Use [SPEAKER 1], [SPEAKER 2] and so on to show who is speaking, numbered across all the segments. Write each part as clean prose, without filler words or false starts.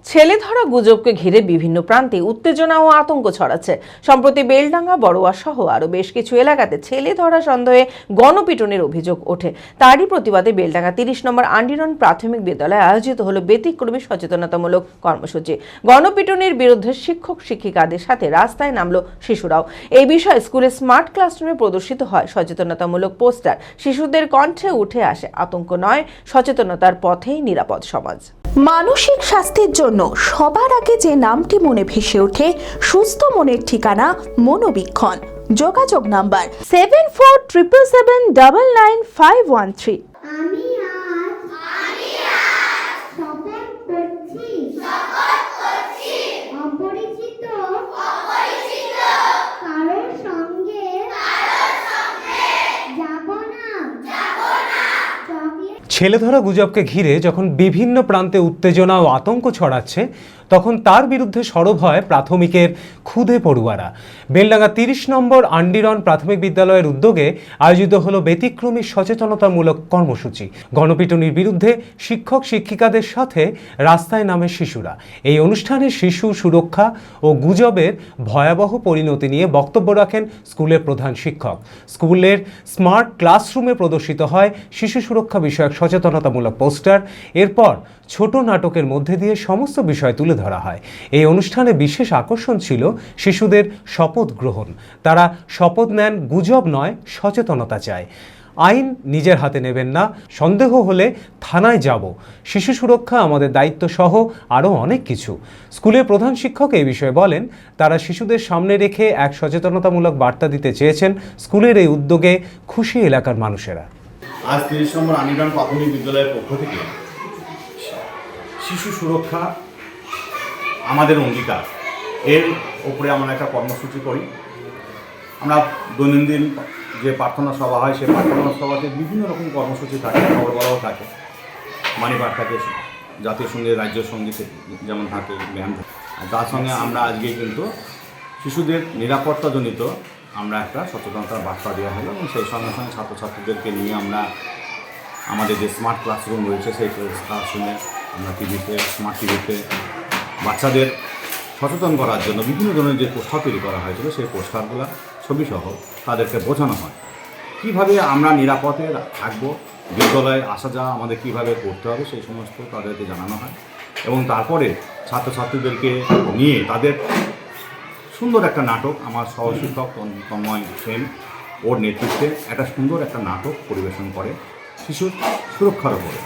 [SPEAKER 1] ছেলে ধরা গুজবকে ঘিরে বিভিন্ন প্রান্তে উত্তেজনা ও আতঙ্ক ছড়াচ্ছে। সম্প্রতি বেলডাঙ্গা, বড়ুয়া সহ আরো বেশ কিছু এলাকাতে ছেলে ধরা সন্দেহে গণপিটুনির অভিযোগ ওঠে। তারই প্রতিবাদে বেলডাঙ্গা ৩০ নম্বর আন্ডিরন প্রাথমিক বিদ্যালয়ে আয়োজিত হলো ব্যতিক্রমী সচেতনতামূলক কর্মসূচি। গণপিটুনির বিরুদ্ধে শিক্ষক শিক্ষিকাদের সাথে রাস্তায় নামলো শিশুরাও। এই বিষয়ে স্কুলের স্মার্ট ক্লাসরুমে প্রদর্শিত হয় সচেতনতামূলক পোস্টার। শিশুদের কণ্ঠে উঠে আসে আতঙ্ক নয়, সচেতনতার পথেই নিরাপদ সমাজ।
[SPEAKER 2] মানসিক স্বাস্থ্যের জন্য সবার আগে যে নামটি মনে ভেসে ওঠে, সুস্থ মনের ঠিকানা মনোবীক্ষণ। যোগাযোগ নাম্বার 7477799513।
[SPEAKER 3] ছেলে ধরা গুজবকে ঘিরে যখন বিভিন্ন প্রান্তে উত্তেজনা ও আতঙ্ক ছড়াচ্ছে, তখন তার বিরুদ্ধে সরব হয় প্রাথমিকের ক্ষুদে পড়ুয়ারা। বেলডাঙ্গা ৩০ নম্বর আন্ডিরন প্রাথমিক বিদ্যালয়ের উদ্যোগে আয়োজিত হলো ব্যতিক্রমী সচেতনতামূলক কর্মসূচি। গণপিটুনির বিরুদ্ধে শিক্ষক শিক্ষিকাদের সাথে রাস্তায় নামে শিশুরা। এই অনুষ্ঠানে শিশু সুরক্ষা ও গুজবের ভয়াবহ পরিণতি নিয়ে বক্তব্য রাখেন স্কুলের প্রধান শিক্ষক। স্কুলের স্মার্ট ক্লাসরুমে প্রদর্শিত হয় শিশু সুরক্ষা বিষয়ক সচেতনতামূলক পোস্টার। এরপর ছোট নাটকের মধ্যে দিয়ে সমস্ত বিষয় তুলে ধরা হয়। এই অনুষ্ঠানে বিশেষ আকর্ষণ ছিল শিশুদের শপথ গ্রহণ। তারা শপথ নেন গুজব নয়, সচেতনতা চায়। আইন নিজের হাতে নেবেন না, সন্দেহ হলে থানায় যাব, শিশু সুরক্ষা আমাদের দায়িত্ব সহ আরও অনেক কিছু। স্কুলের প্রধান শিক্ষক এই বিষয়ে বলেন, তারা শিশুদের সামনে রেখে এক সচেতনতামূলক বার্তা দিতে চেয়েছেন। স্কুলের এই উদ্যোগে খুশি এলাকার মানুষেরা।
[SPEAKER 4] আজ ৩০ নম্বর আন্ডিরন প্রাথমিক বিদ্যালয়ের পক্ষ থেকে শিশু সুরক্ষা আমাদের অঙ্গীকার, এর ওপরে আমরা একটা কর্মসূচি করি। আমরা দৈনন্দিন যে প্রার্থনা সভা হয়, সেই প্রার্থনা সভাতে বিভিন্ন রকম কর্মসূচি থাকে, খবর বলাও থাকে, মানিপাঠ থাকে, জাতীয় সঙ্গীত, রাজ্য সঙ্গীত যেমন থাকে, ব্যায়াম থাকে। আর তার সঙ্গে আমরা আজকে কিন্তু শিশুদের নিরাপত্তাজনিত আমরা একটা সচেতনতার বার্তা দেওয়া হলো এবং সেই সঙ্গে সঙ্গে ছাত্রছাত্রীদেরকে নিয়ে আমরা আমাদের যে স্মার্ট ক্লাসরুম রয়েছে, সেই ক্লাসরুমে আমরা টিভিতে, স্মার্ট টিভিতে বাচ্চাদের সচেতন করার জন্য বিভিন্ন ধরনের যে পোস্টার তৈরি করা হয়েছিল, সেই পোস্টারগুলো ছবিসহ তাদেরকে বোঝানো হয় কীভাবে আমরা নিরাপদে থাকবো, বিদ্যালয়ে আসা যাওয়া আমাদের কীভাবে করতে হবে, সেই সমস্ত তাদেরকে জানানো হয়। এবং তারপরে ছাত্রছাত্রীদেরকে নিয়ে তাদের সুন্দর একটা নাটক, আমার সহশিক্ষক তন্ময় সেন ওর নেতৃত্বে একটা সুন্দর একটা নাটক পরিবেশন করে শিশুর সুরক্ষার উপরে।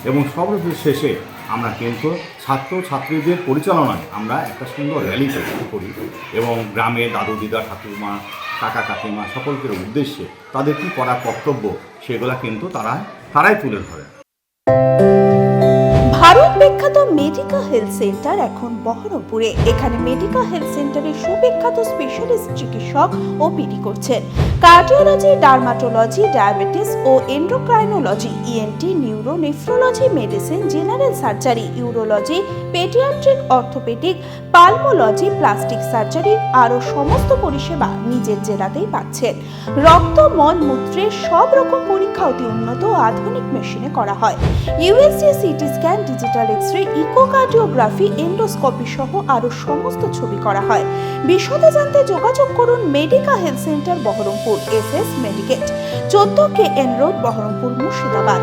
[SPEAKER 4] এবং সর্বশেষে আমরা কিন্তু ছাত্রছাত্রীদের পরিচালনায় আমরা একটা সুন্দর র্যালি করি এবং গ্রামে দাদু দিদা, ঠাকুমা, কাকা কাকিমা সকলকে উদ্দেশ্যে তাদের কী করা কর্তব্য সেগুলো কিন্তু তারাই তুলে ধরে।
[SPEAKER 2] ভারত বিখ্যাত মেডিকা হেলথ সেন্টার এখন বহরমপুরে। এখানে মেডিকা হেলথ সেন্টারে সুবিখ্যাত স্পেশালিস্ট চিকিৎসক ওপিডি করছেন। কার্ডিওলজি, ডার্মাটোলজি, ডায়াবেটিস ও endocrinology, ENT, neuro, nephrology, medicine, general surgery, urology, paediatric, orthopaedic, pulmonology, plastic surgery আরও সমস্ত পরিষেবা নিজের জেলাতেই পাচ্ছেন। রক্ত, মল, মূত্রের সব রকম পরীক্ষা অতি উন্নত ও আধুনিক মেশিনে করা হয়। USG, CT scan, digital X-ray, echocardiography, endoscopy সহ আরও সমস্ত ছবি করা হয়। বিশদে জানতে যোগাযোগ করুন Medica health centre Berhampore, SS Medicate, 14 KN road, Berhampore, Murshidabad.